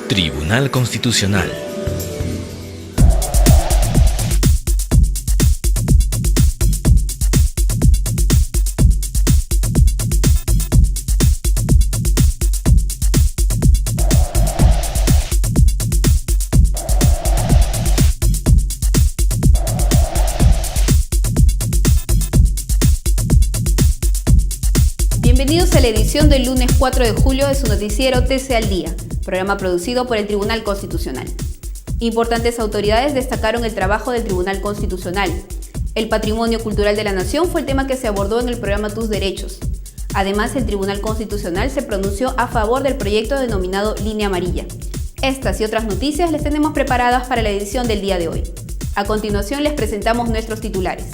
Tribunal Constitucional. Bienvenidos a la edición del lunes 4 de julio de su noticiero TC al Día, programa producido por el Tribunal Constitucional. Importantes autoridades destacaron el trabajo del Tribunal Constitucional. El patrimonio cultural de la nación fue el tema que se abordó en el programa Tus Derechos. Además, el Tribunal Constitucional se pronunció a favor del proyecto denominado Línea Amarilla. Estas y otras noticias les tenemos preparadas para la edición del día de hoy. A continuación les presentamos nuestros titulares.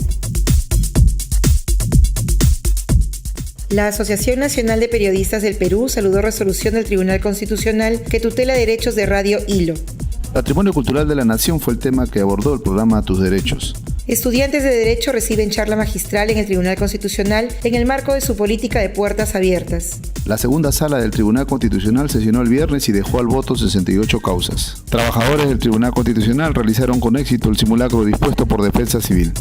La Asociación Nacional de Periodistas del Perú saludó resolución del Tribunal Constitucional que tutela derechos de Radio Hilo. Patrimonio cultural de la nación fue el tema que abordó el programa Tus Derechos. Estudiantes de Derecho reciben charla magistral en el Tribunal Constitucional en el marco de su política de puertas abiertas. La segunda sala del Tribunal Constitucional sesionó el viernes y dejó al voto 68 causas. Trabajadores del Tribunal Constitucional realizaron con éxito el simulacro dispuesto por Defensa Civil.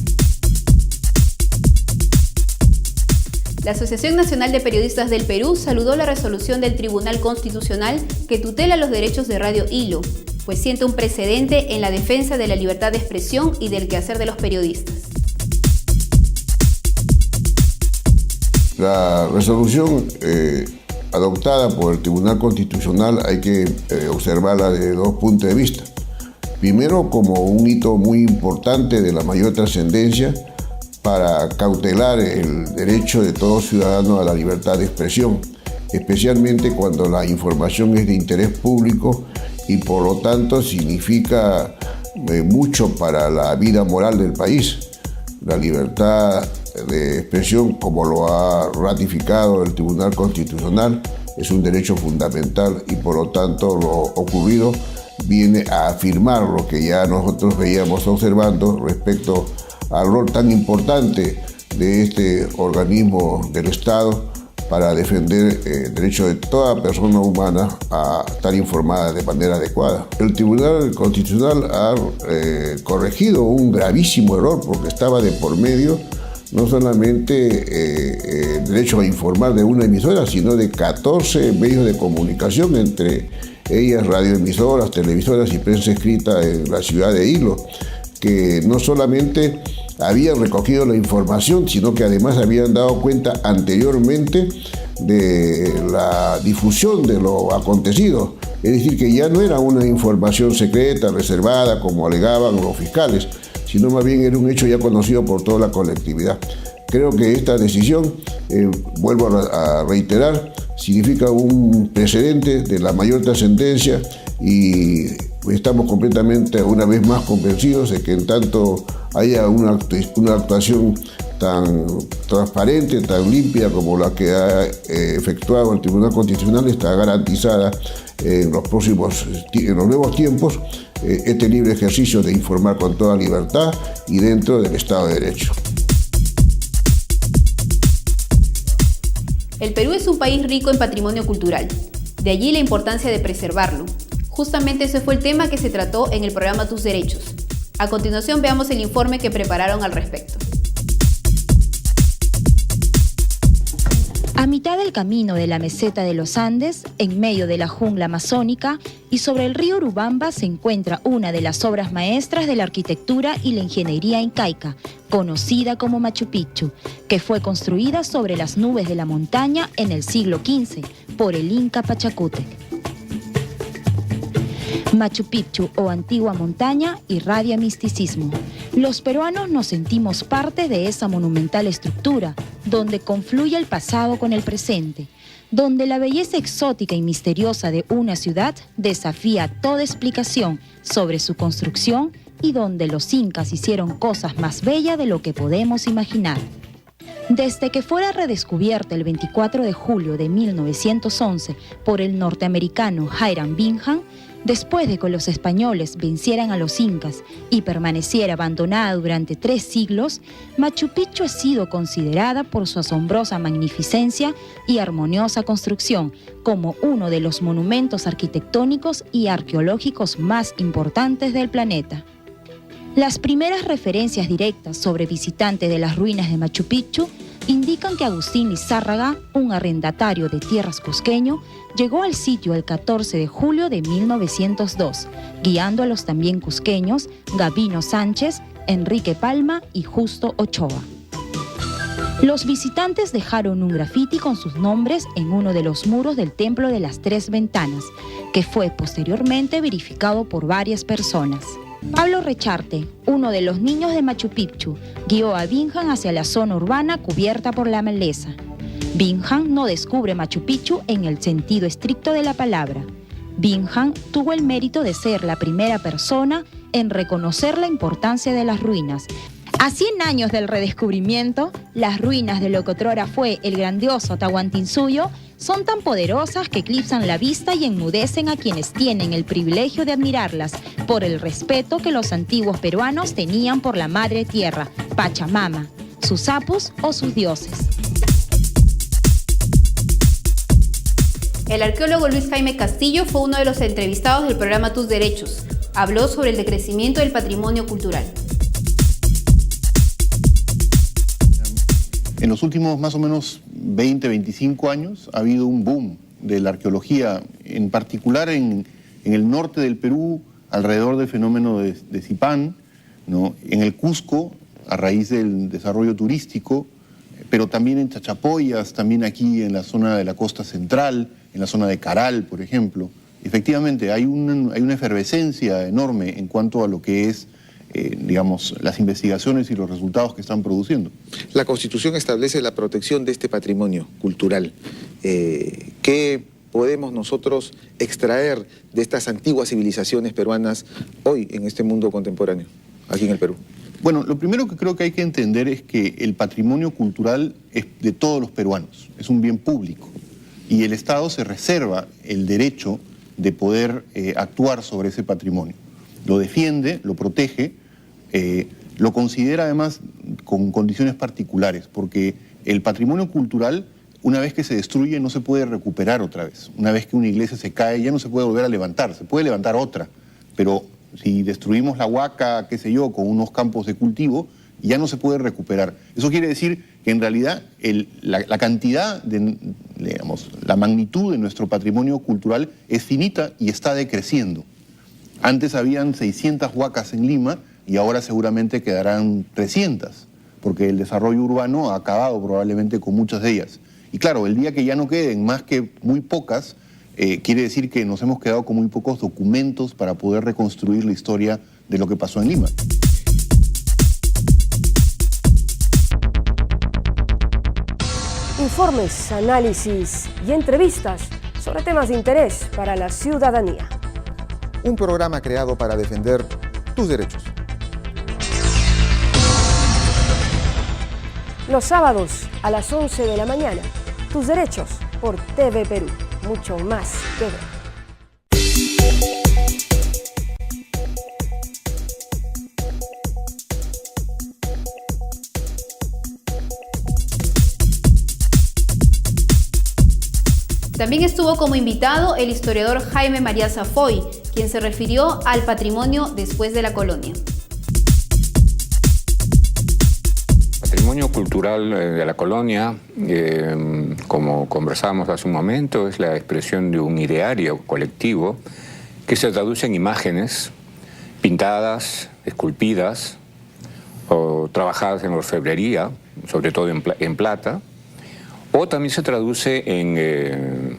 La Asociación Nacional de Periodistas del Perú saludó la resolución del Tribunal Constitucional que tutela los derechos de Radio Hilo, pues siente un precedente en la defensa de la libertad de expresión y del quehacer de los periodistas. La resolución adoptada por el Tribunal Constitucional hay que observarla de dos puntos de vista. Primero, como un hito muy importante de la mayor trascendencia para cautelar el derecho de todo ciudadano a la libertad de expresión, especialmente cuando la información es de interés público y por lo tanto significa mucho para la vida moral del país. La libertad de expresión, como lo ha ratificado el Tribunal Constitucional, es un derecho fundamental y por lo tanto lo ocurrido viene a afirmar lo que ya nosotros veíamos observando respecto al rol tan importante de este organismo del Estado para defender el derecho de toda persona humana a estar informada de manera adecuada. El Tribunal Constitucional ha corregido un gravísimo error porque estaba de por medio no solamente el derecho a informar de una emisora, sino de 14 medios de comunicación, entre ellas radioemisoras, televisoras y prensa escrita en la ciudad de Hilo, que no solamente habían recogido la información, sino que además habían dado cuenta anteriormente de la difusión de lo acontecido. Es decir, que ya no era una información secreta, reservada, como alegaban los fiscales, sino más bien era un hecho ya conocido por toda la colectividad. Creo que esta decisión, vuelvo a reiterar, significa un precedente de la mayor trascendencia y estamos completamente, una vez más, convencidos de que en tanto haya una actuación tan transparente, tan limpia como la que ha efectuado el Tribunal Constitucional, está garantizada en los nuevos tiempos este libre ejercicio de informar con toda libertad y dentro del Estado de Derecho. El Perú es un país rico en patrimonio cultural, de allí la importancia de preservarlo. Justamente ese fue el tema que se trató en el programa Tus Derechos. A continuación veamos el informe que prepararon al respecto. A mitad del camino de la meseta de los Andes, en medio de la jungla amazónica y sobre el río Urubamba se encuentra una de las obras maestras de la arquitectura y la ingeniería incaica, conocida como Machu Picchu, que fue construida sobre las nubes de la montaña en el siglo XV por el Inca Pachacútec. Machu Picchu o Antigua Montaña irradia misticismo. Los peruanos nos sentimos parte de esa monumental estructura, donde confluye el pasado con el presente, donde la belleza exótica y misteriosa de una ciudad desafía toda explicación sobre su construcción y donde los incas hicieron cosas más bellas de lo que podemos imaginar. Desde que fuera redescubierta el 24 de julio de 1911 por el norteamericano Hiram Bingham, Después de que los españoles vencieran a los incas y permaneciera abandonada durante 3 siglos, Machu Picchu ha sido considerada por su asombrosa magnificencia y armoniosa construcción como uno de los monumentos arquitectónicos y arqueológicos más importantes del planeta. Las primeras referencias directas sobre visitantes de las ruinas de Machu Picchu indican que Agustín Lizárraga, un arrendatario de tierras cusqueño, llegó al sitio el 14 de julio de 1902, guiando a los también cusqueños Gabino Sánchez, Enrique Palma y Justo Ochoa. Los visitantes dejaron un grafiti con sus nombres en uno de los muros del Templo de las Tres Ventanas, que fue posteriormente verificado por varias personas. Pablo Recharte, uno de los niños de Machu Picchu, guió a Bingham hacia la zona urbana cubierta por la maleza. Bingham no descubre Machu Picchu en el sentido estricto de la palabra. Bingham tuvo el mérito de ser la primera persona en reconocer la importancia de las ruinas. A 100 años del redescubrimiento, las ruinas de lo que otrora fue el grandioso Tahuantinsuyo son tan poderosas que eclipsan la vista y enmudecen a quienes tienen el privilegio de admirarlas por el respeto que los antiguos peruanos tenían por la madre tierra, Pachamama, sus apus o sus dioses. El arqueólogo Luis Jaime Castillo fue uno de los entrevistados del programa Tus Derechos. Habló sobre el decrecimiento del patrimonio cultural. En los últimos más o menos 20, 25 años ha habido un boom de la arqueología, en particular en el norte del Perú, alrededor del fenómeno de Zipán, ¿no? En el Cusco, a raíz del desarrollo turístico, pero también en Chachapoyas, también aquí en la zona de la costa central, en la zona de Caral, por ejemplo. Efectivamente, hay una efervescencia enorme en cuanto a lo que es digamos, las investigaciones y los resultados que están produciendo. La Constitución establece la protección de este patrimonio cultural. ¿Qué podemos nosotros extraer de estas antiguas civilizaciones peruanas hoy en este mundo contemporáneo, aquí en el Perú? Bueno, lo primero que creo que hay que entender es que el patrimonio cultural es de todos los peruanos, es un bien público y el Estado se reserva el derecho de poder actuar sobre ese patrimonio. Lo defiende, lo protege, lo considera además con condiciones particulares, porque el patrimonio cultural, una vez que se destruye, no se puede recuperar otra vez. Una vez que una iglesia se cae, ya no se puede volver a levantar, se puede levantar otra, pero si destruimos la huaca, qué sé yo, con unos campos de cultivo, ya no se puede recuperar. Eso quiere decir que en realidad la cantidad, digamos, la magnitud de nuestro patrimonio cultural es finita y está decreciendo. Antes habían 600 huacas en Lima y ahora seguramente quedarán 300, porque el desarrollo urbano ha acabado probablemente con muchas de ellas. Y claro, el día que ya no queden más que muy pocas, quiere decir que nos hemos quedado con muy pocos documentos para poder reconstruir la historia de lo que pasó en Lima. Informes, análisis y entrevistas sobre temas de interés para la ciudadanía. Un programa creado para defender tus derechos. Los sábados a las 11 de la mañana, Tus Derechos por TV Perú. Mucho más que ver. También estuvo como invitado el historiador Jaime María Zafoy, quien se refirió al patrimonio después de la colonia. Patrimonio cultural de la colonia, como conversábamos hace un momento, es la expresión de un ideario colectivo que se traduce en imágenes pintadas, esculpidas o trabajadas en orfebrería, sobre todo en plata, o también se traduce en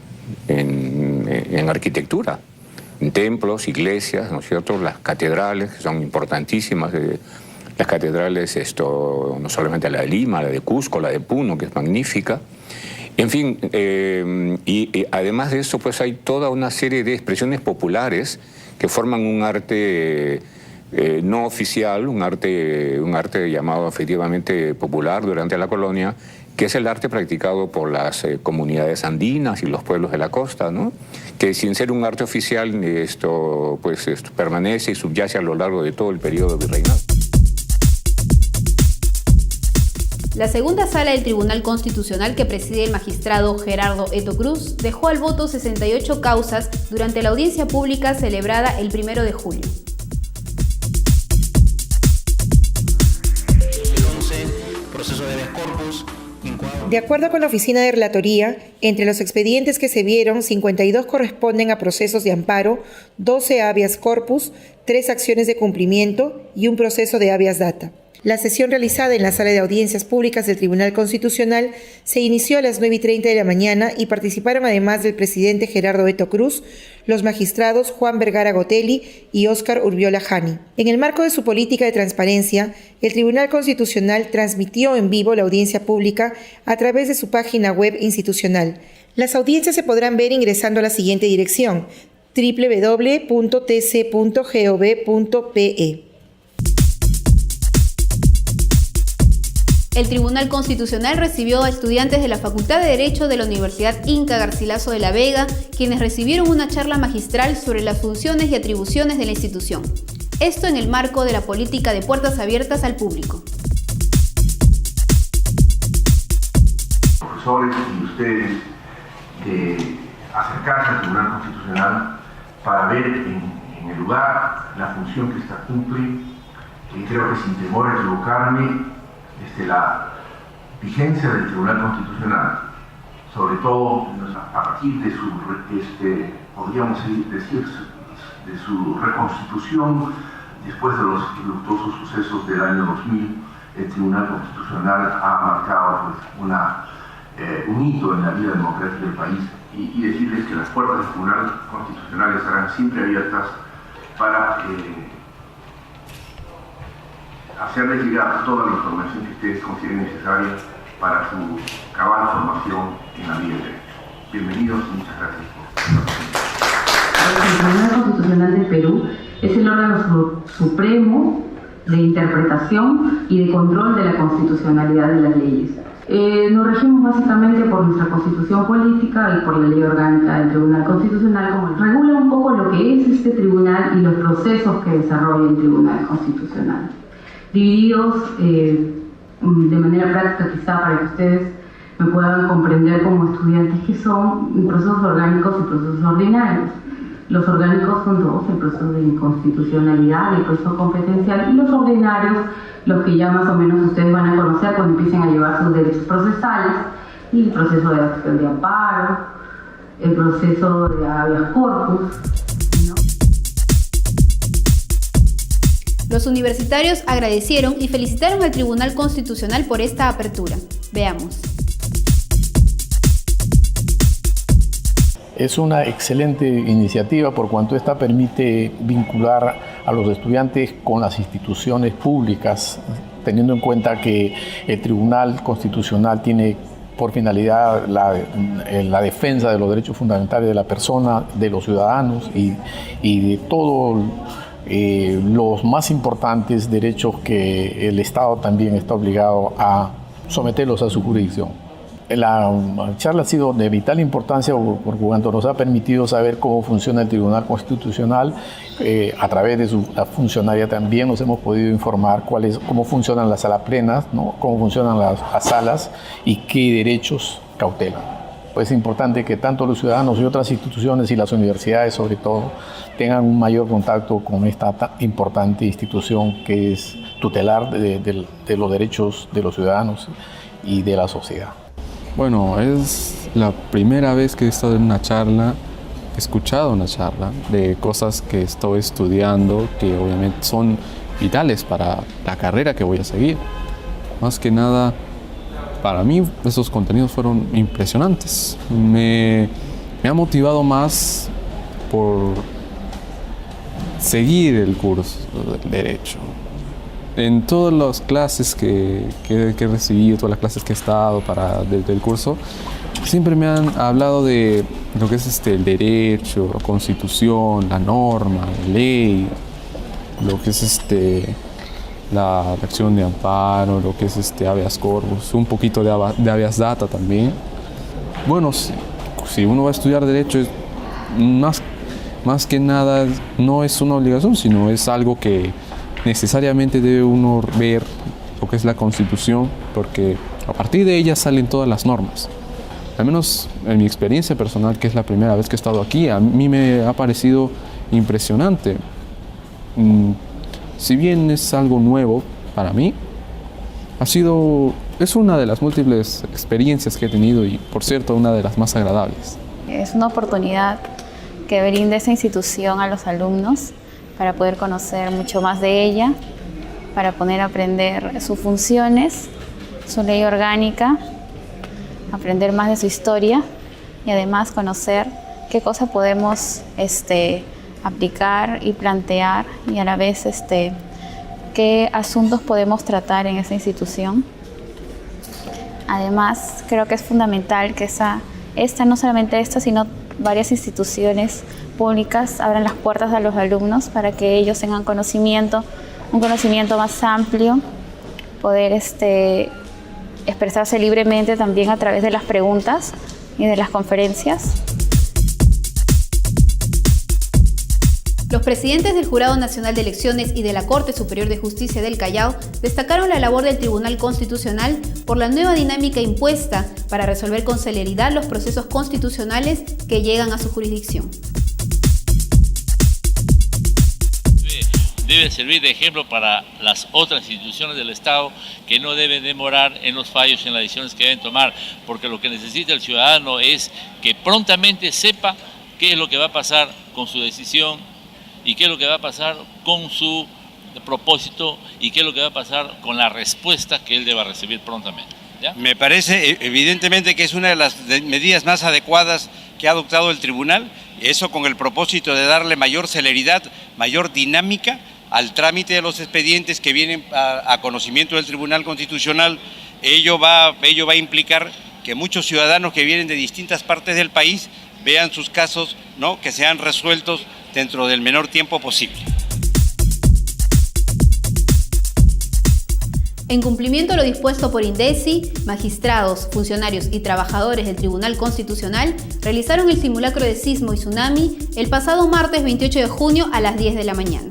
arquitectura, en templos, iglesias, ¿no es cierto? Las catedrales, que son importantísimas, las catedrales, no solamente la de Lima, la de Cusco, la de Puno, que es magnífica. En fin, y además de eso, pues hay toda una serie de expresiones populares que forman un arte no oficial, un arte llamado efectivamente popular durante la colonia, que es el arte practicado por las comunidades andinas y los pueblos de la costa, ¿no? Que sin ser un arte oficial, esto permanece y subyace a lo largo de todo el periodo virreinal. La segunda sala del Tribunal Constitucional, que preside el magistrado Gerardo Eto Cruz, dejó al voto 68 causas durante la audiencia pública celebrada el 1 de julio. De acuerdo con la Oficina de Relatoría, entre los expedientes que se vieron, 52 corresponden a procesos de amparo, 12 habeas corpus, 3 acciones de cumplimiento y un proceso de habeas data. La sesión realizada en la Sala de Audiencias Públicas del Tribunal Constitucional se inició a las 9:30 de la mañana y participaron, además del presidente Gerardo Eto Cruz, los magistrados Juan Vergara Gotelli y Óscar Urbiola Jani. En el marco de su política de transparencia, el Tribunal Constitucional transmitió en vivo la audiencia pública a través de su página web institucional. Las audiencias se podrán ver ingresando a la siguiente dirección: www.tc.gov.pe. El Tribunal Constitucional recibió a estudiantes de la Facultad de Derecho de la Universidad Inca Garcilaso de la Vega, quienes recibieron una charla magistral sobre las funciones y atribuciones de la institución. Esto en el marco de la política de puertas abiertas al público. Profesores y ustedes, de acercarse al Tribunal Constitucional para ver en el lugar la función que ésta cumple, y creo que sin temor a equivocarme, la vigencia del Tribunal Constitucional, sobre todo a partir de su, podríamos decir, de su reconstitución después de los luctuosos sucesos del año 2000, el Tribunal Constitucional ha marcado un hito en la vida democrática del país y decirles que las puertas del Tribunal Constitucional estarán siempre abiertas para hacerles llegar toda la información que ustedes consideren necesaria para su cabal formación en la vida de derecho. Bienvenidos y muchas gracias por el Tribunal Constitucional del Perú es el órgano supremo de interpretación y de control de la constitucionalidad de las leyes. Nos regimos básicamente por nuestra constitución política y por la ley orgánica del Tribunal Constitucional, como regula un poco lo que es este tribunal y los procesos que desarrolla el Tribunal Constitucional. Divididos de manera práctica, quizá para que ustedes me puedan comprender como estudiantes, que son procesos orgánicos y procesos ordinarios. Los orgánicos son dos: el proceso de inconstitucionalidad, el proceso competencial, y los ordinarios, los que ya más o menos ustedes van a conocer cuando empiecen a llevar sus derechos procesales, y el proceso de acción de amparo, el proceso de habeas corpus. Los universitarios agradecieron y felicitaron al Tribunal Constitucional por esta apertura. Veamos. Es una excelente iniciativa por cuanto esta permite vincular a los estudiantes con las instituciones públicas, teniendo en cuenta que el Tribunal Constitucional tiene por finalidad la defensa de los derechos fundamentales de la persona, de los ciudadanos y de todos los más importantes derechos que el Estado también está obligado a someterlos a su jurisdicción. La charla ha sido de vital importancia por cuanto nos ha permitido saber cómo funciona el Tribunal Constitucional. A través de su funcionaria también nos hemos podido informar cómo funcionan las salas plenas, ¿no? Cómo funcionan las salas y qué derechos cautelan. Pues es importante que tanto los ciudadanos y otras instituciones y las universidades, sobre todo, tengan un mayor contacto con esta tan importante institución que es tutelar de los derechos de los ciudadanos y de la sociedad. Bueno, es la primera vez que he estado en una charla, he escuchado una charla de cosas que estoy estudiando que obviamente son vitales para la carrera que voy a seguir. Más que nada, para mí esos contenidos fueron impresionantes. Me ha motivado más por seguir el curso del derecho. En todas las clases que he recibido, todas las clases que he estado del curso, siempre me han hablado de lo que es el derecho, la constitución, la norma, la ley, lo que es la acción de amparo, lo que es habeas corpus, un poquito de habeas data también. Bueno, si uno va a estudiar derecho, es más que nada no es una obligación, sino es algo que necesariamente debe uno ver lo que es la Constitución, porque a partir de ella salen todas las normas. Al menos en mi experiencia personal, que es la primera vez que he estado aquí, a mí me ha parecido impresionante. Si bien es algo nuevo para mí, es una de las múltiples experiencias que he tenido y, por cierto, una de las más agradables. Es una oportunidad que brinda esa institución a los alumnos para poder conocer mucho más de ella, para poder aprender sus funciones, su ley orgánica, aprender más de su historia y además conocer qué cosas podemos aplicar y plantear y a la vez qué asuntos podemos tratar en esa institución. Además, creo que es fundamental que no solamente esta, sino varias instituciones públicas abran las puertas a los alumnos para que ellos tengan un conocimiento más amplio, poder expresarse libremente también a través de las preguntas y de las conferencias. Los presidentes del Jurado Nacional de Elecciones y de la Corte Superior de Justicia del Callao destacaron la labor del Tribunal Constitucional por la nueva dinámica impuesta para resolver con celeridad los procesos constitucionales que llegan a su jurisdicción. Debe servir de ejemplo para las otras instituciones del Estado que no deben demorar en los fallos, en las decisiones que deben tomar, porque lo que necesita el ciudadano es que prontamente sepa qué es lo que va a pasar con su decisión y qué es lo que va a pasar con su propósito y qué es lo que va a pasar con la respuesta que él deba recibir prontamente. ¿Ya? Me parece evidentemente que es una de las medidas más adecuadas que ha adoptado el tribunal, eso con el propósito de darle mayor celeridad, mayor dinámica al trámite de los expedientes que vienen a conocimiento del Tribunal Constitucional. Ello va a implicar que muchos ciudadanos que vienen de distintas partes del país vean sus casos, ¿no?, que sean resueltos dentro del menor tiempo posible. En cumplimiento a lo dispuesto por INDECI, magistrados, funcionarios y trabajadores del Tribunal Constitucional realizaron el simulacro de sismo y tsunami el pasado martes 28 de junio a las 10 de la mañana.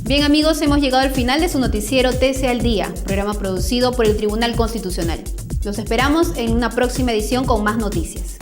Bien amigos, hemos llegado al final de su noticiero TC al Día, programa producido por el Tribunal Constitucional. Los esperamos en una próxima edición con más noticias.